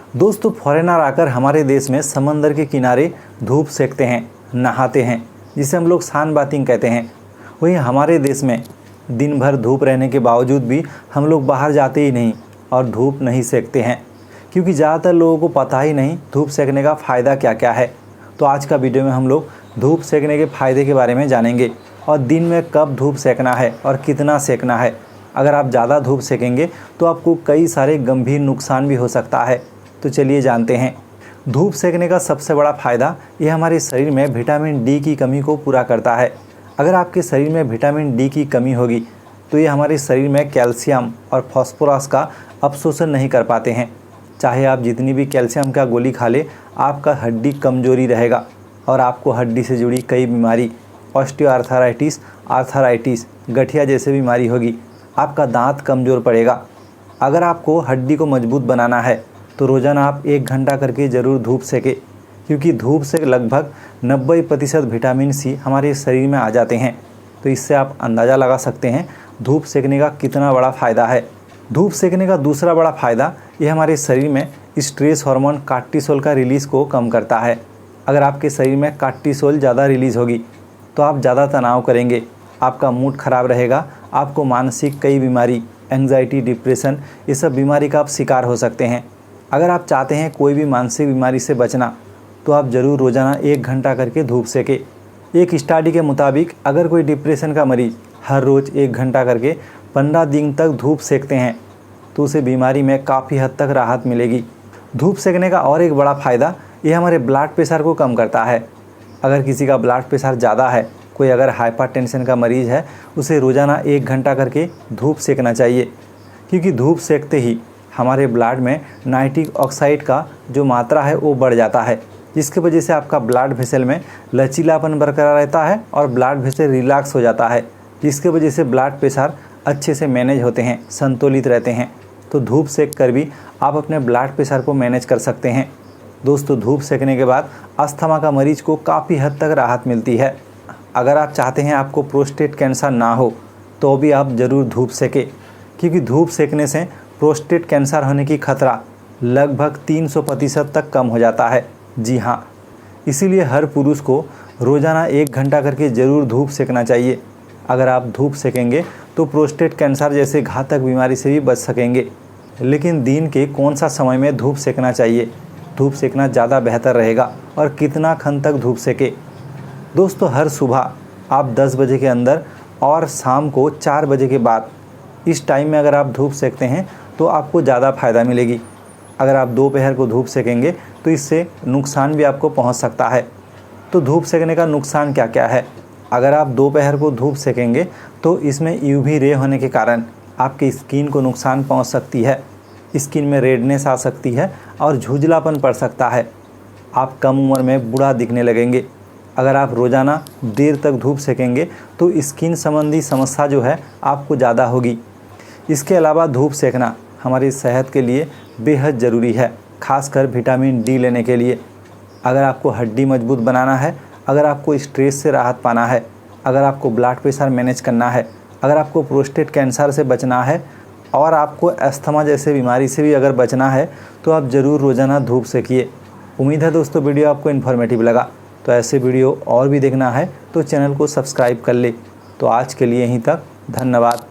दोस्तों फॉरेनर आकर हमारे देश में समंदर के किनारे धूप सेकते हैं, नहाते हैं, जिसे हम लोग सान बाथिंग कहते हैं। वहीं हमारे देश में दिन भर धूप रहने के बावजूद भी हम लोग बाहर जाते ही नहीं और धूप नहीं सेकते हैं, क्योंकि ज़्यादातर लोगों को पता ही नहीं धूप सेकने का फ़ायदा क्या क्या है। तो आज का वीडियो में हम लोग धूप सेकने के फ़ायदे के बारे में जानेंगे और दिन में कब धूप सेकना है और कितना सेकना है। अगर आप ज़्यादा धूप सेकेंगे तो आपको कई सारे गंभीर नुकसान भी हो सकता है। तो चलिए जानते हैं। धूप सेकने का सबसे बड़ा फ़ायदा ये हमारे शरीर में विटामिन डी की कमी को पूरा करता है। अगर आपके शरीर में विटामिन डी की कमी होगी तो ये हमारे शरीर में कैल्शियम और फास्फोरस का अवशोषण नहीं कर पाते हैं। चाहे आप जितनी भी कैल्शियम का गोली खा ले, आपका हड्डी कमजोरी रहेगा और आपको हड्डी से जुड़ी कई बीमारी, ऑस्टियोआर्थराइटिस, आर्थराइटिस, गठिया जैसे बीमारी होगी। आपका दांत कमज़ोर पड़ेगा। अगर आपको हड्डी को मजबूत बनाना है तो रोज़ाना आप 1 घंटा करके ज़रूर धूप सेकें, क्योंकि धूप से लगभग 90% विटामिन सी हमारे शरीर में आ जाते हैं। तो इससे आप अंदाज़ा लगा सकते हैं धूप सेकने का कितना बड़ा फ़ायदा है। धूप सेकने का दूसरा बड़ा फ़ायदा ये हमारे शरीर में स्ट्रेस हार्मोन कार्टिसोल का रिलीज़ को कम करता है। अगर आपके शरीर में कार्टिसोल ज़्यादा रिलीज़ होगी तो आप ज़्यादा तनाव करेंगे, आपका मूड ख़राब रहेगा, आपको मानसिक कई बीमारी, एंग्जाइटी, डिप्रेशन, ये सब बीमारी का आप शिकार हो सकते हैं। अगर आप चाहते हैं कोई भी मानसिक बीमारी से बचना तो आप ज़रूर रोज़ाना 1 घंटा करके धूप सेकें। एक स्टडी के मुताबिक अगर कोई डिप्रेशन का मरीज़ हर रोज़ 1 घंटा करके 15 दिन तक धूप सेकते हैं तो उसे बीमारी में काफ़ी हद तक राहत मिलेगी। धूप सेकने का और एक बड़ा फ़ायदा ये हमारे ब्लड प्रेशर को कम करता है। अगर किसी का ब्लड प्रेशर ज़्यादा है, कोई अगर हाइपरटेंशन का मरीज़ है, उसे रोज़ाना 1 घंटा करके धूप सेकना चाहिए, क्योंकि धूप सेकते ही हमारे ब्लड में नाइट्रिक ऑक्साइड का जो मात्रा है वो बढ़ जाता है, जिसकी वजह से आपका ब्लड वेसल में लचीलापन बरकरार रहता है और ब्लड वेसल रिलैक्स हो जाता है, जिसकी वजह से ब्लड प्रेशर अच्छे से मैनेज होते हैं, संतुलित रहते हैं। तो धूप सेक कर भी आप अपने ब्लड प्रेशर को मैनेज कर सकते हैं। दोस्तों धूप सेकने के बाद अस्थमा का मरीज को काफ़ी हद तक राहत मिलती है। अगर आप चाहते हैं आपको प्रोस्टेट कैंसर ना हो तो भी आप ज़रूर धूप सेकें, क्योंकि धूप सेकने से प्रोस्टेट कैंसर होने की खतरा लगभग 300% तक कम हो जाता है। जी हाँ, इसीलिए हर पुरुष को रोज़ाना 1 घंटा करके ज़रूर धूप सेकना चाहिए। अगर आप धूप सेकेंगे तो प्रोस्टेट कैंसर जैसे घातक बीमारी से भी बच सकेंगे। लेकिन दिन के कौन सा समय में धूप सेकना चाहिए, धूप सेकना ज़्यादा बेहतर रहेगा और कितना खन तक धूप सेके। दोस्तों हर सुबह आप 10 बजे के अंदर और शाम को 4 बजे के बाद, इस टाइम में अगर आप धूप सेकते हैं तो आपको ज़्यादा फ़ायदा मिलेगी। अगर आप दोपहर को धूप सेकेंगे तो इससे नुकसान भी आपको पहुंच सकता है। तो धूप सेकने का नुकसान क्या क्या है? अगर आप दोपहर को धूप सेकेंगे तो इसमें यूवी रे होने के कारण आपकी स्किन को नुकसान पहुंच सकती है। स्किन में रेडनेस आ सकती है और झुंझलापन पड़ सकता है। आप कम उम्र में बूढ़ा दिखने लगेंगे। अगर आप रोज़ाना देर तक धूप सेकेंगे तो स्किन संबंधी समस्या जो है आपको ज़्यादा होगी। इसके अलावा धूप सेकना हमारी सेहत के लिए बेहद ज़रूरी है, खासकर विटामिन डी लेने के लिए। अगर आपको हड्डी मजबूत बनाना है, अगर आपको स्ट्रेस से राहत पाना है, अगर आपको ब्लड प्रेशर मैनेज करना है, अगर आपको प्रोस्टेट कैंसर से बचना है और आपको अस्थमा जैसे बीमारी से भी अगर बचना है तो आप ज़रूर रोज़ाना धूप सेकिए। उम्मीद है दोस्तों वीडियो आपको इन्फॉर्मेटिव लगा। तो ऐसे वीडियो और भी देखना है तो चैनल को सब्सक्राइब कर ले। तो आज के लिए यहीं तक, धन्यवाद।